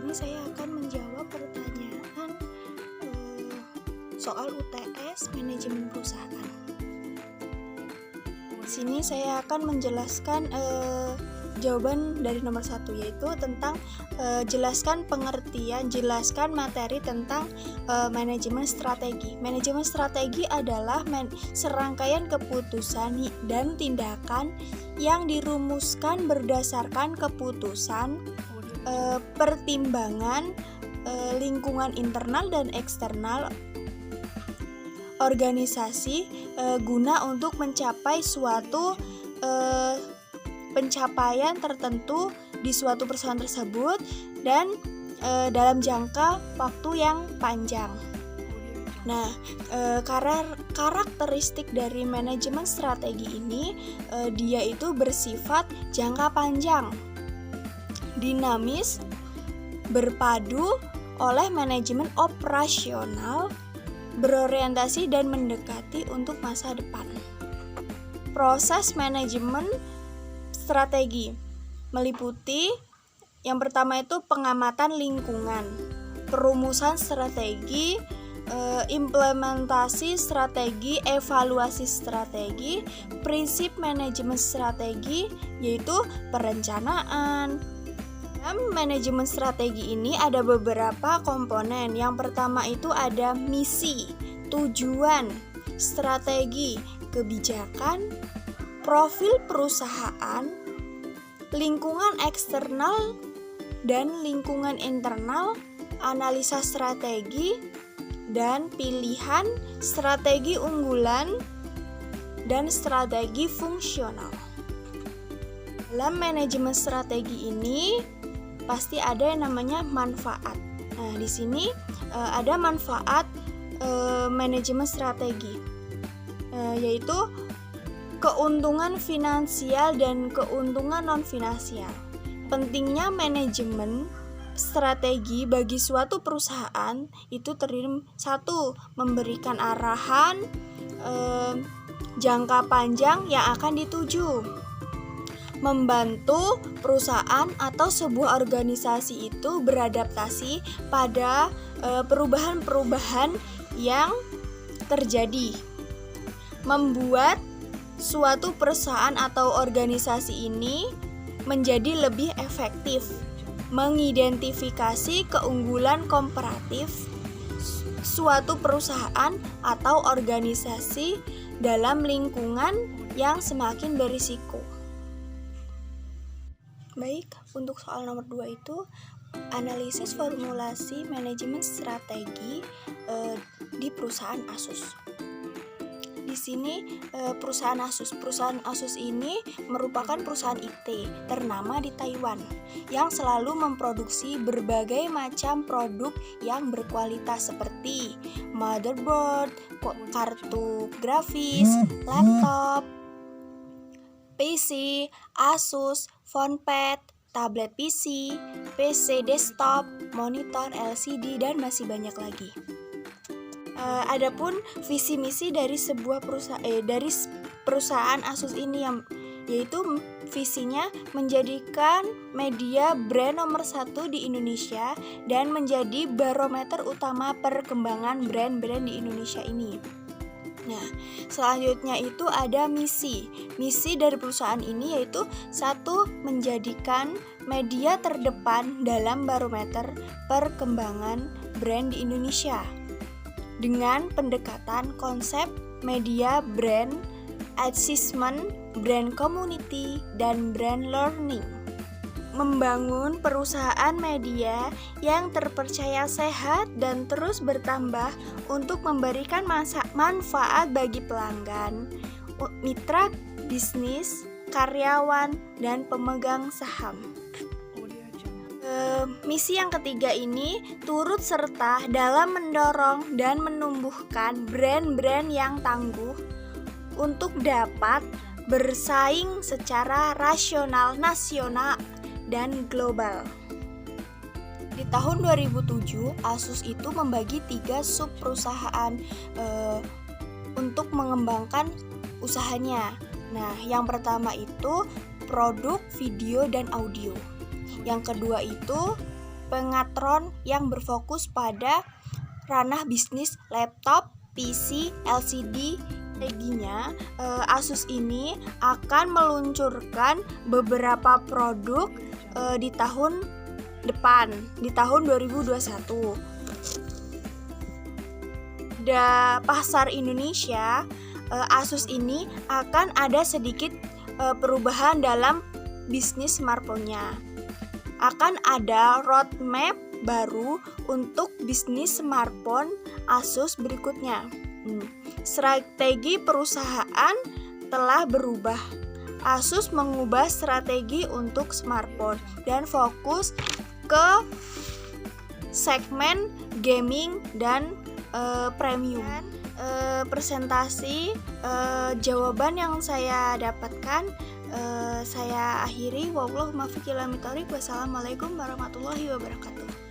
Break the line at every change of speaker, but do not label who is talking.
ini saya akan menjawab pertanyaan soal UTS manajemen perusahaan. Di sini saya akan menjelaskan jawaban dari nomor 1, yaitu tentang jelaskan materi tentang manajemen strategi. Manajemen strategi adalah serangkaian keputusan dan tindakan yang dirumuskan berdasarkan keputusan, pertimbangan lingkungan internal dan eksternal organisasi guna untuk mencapai suatu pencapaian tertentu di suatu perusahaan tersebut dan dalam jangka waktu yang panjang. Nah, karakteristik dari manajemen strategi ini dia itu bersifat jangka panjang, dinamis, berpadu oleh manajemen operasional, berorientasi dan mendekati untuk masa depan. Proses manajemen strategi meliputi yang pertama itu pengamatan lingkungan, perumusan strategi, implementasi strategi, evaluasi strategi, prinsip manajemen strategi yaitu perencanaan. Dalam manajemen strategi ini ada beberapa komponen. Yang pertama itu ada misi, tujuan, strategi, kebijakan, profil perusahaan, lingkungan eksternal dan lingkungan internal, analisa strategi, dan pilihan strategi unggulan dan strategi fungsional. Dalam manajemen strategi ini pasti ada yang namanya manfaat. Nah, di sini ada manfaat manajemen strategi, yaitu keuntungan finansial dan keuntungan non-finansial. Pentingnya manajemen strategi bagi suatu perusahaan itu terdiri 1. Memberikan arahan jangka panjang yang akan dituju, membantu perusahaan atau sebuah organisasi itu beradaptasi pada perubahan-perubahan yang terjadi, membuat suatu perusahaan atau organisasi ini menjadi lebih efektif, mengidentifikasi keunggulan komparatif suatu perusahaan atau organisasi dalam lingkungan yang semakin berisiko. Baik, untuk soal nomor 2 itu analisis formulasi manajemen strategi di perusahaan Asus. Di sini perusahaan Asus ini merupakan perusahaan IT ternama di Taiwan yang selalu memproduksi berbagai macam produk yang berkualitas seperti motherboard, kartu grafis, laptop, PC, Asus, phonepad, tablet PC, PC desktop, monitor LCD, dan masih banyak lagi. Adapun visi misi dari perusahaan Asus ini yaitu visinya menjadikan media brand nomor 1 di Indonesia dan menjadi barometer utama perkembangan brand-brand di Indonesia ini. Nah, selanjutnya itu ada misi. Misi dari perusahaan ini yaitu 1. Menjadikan media terdepan dalam barometer perkembangan brand di Indonesia dengan pendekatan konsep media brand, assessment, brand community, dan brand learning. Membangun perusahaan media yang terpercaya, sehat, dan terus bertambah untuk memberikan manfaat bagi pelanggan, mitra bisnis, karyawan, dan pemegang saham. Misi yang ketiga ini turut serta dalam mendorong dan menumbuhkan brand-brand yang tangguh untuk dapat bersaing secara rasional, nasional, dan global. Di tahun 2007, Asus itu membagi 3 sub perusahaan untuk mengembangkan usahanya. Nah, yang pertama itu produk, video, dan audio. Yang kedua itu Pengatron yang berfokus pada ranah bisnis laptop, PC, LCD. Strateginya, Asus ini akan meluncurkan beberapa produk di tahun depan, di tahun 2021. Pasar Indonesia, Asus ini akan ada sedikit perubahan dalam bisnis smartphone-nya. Akan ada roadmap baru untuk bisnis smartphone Asus berikutnya. Strategi perusahaan telah berubah. Asus mengubah strategi untuk smartphone dan fokus ke segmen gaming dan premium. Presentasi jawaban yang saya dapatkan saya akhiri. Wassalamualaikum warahmatullahi wabarakatuh.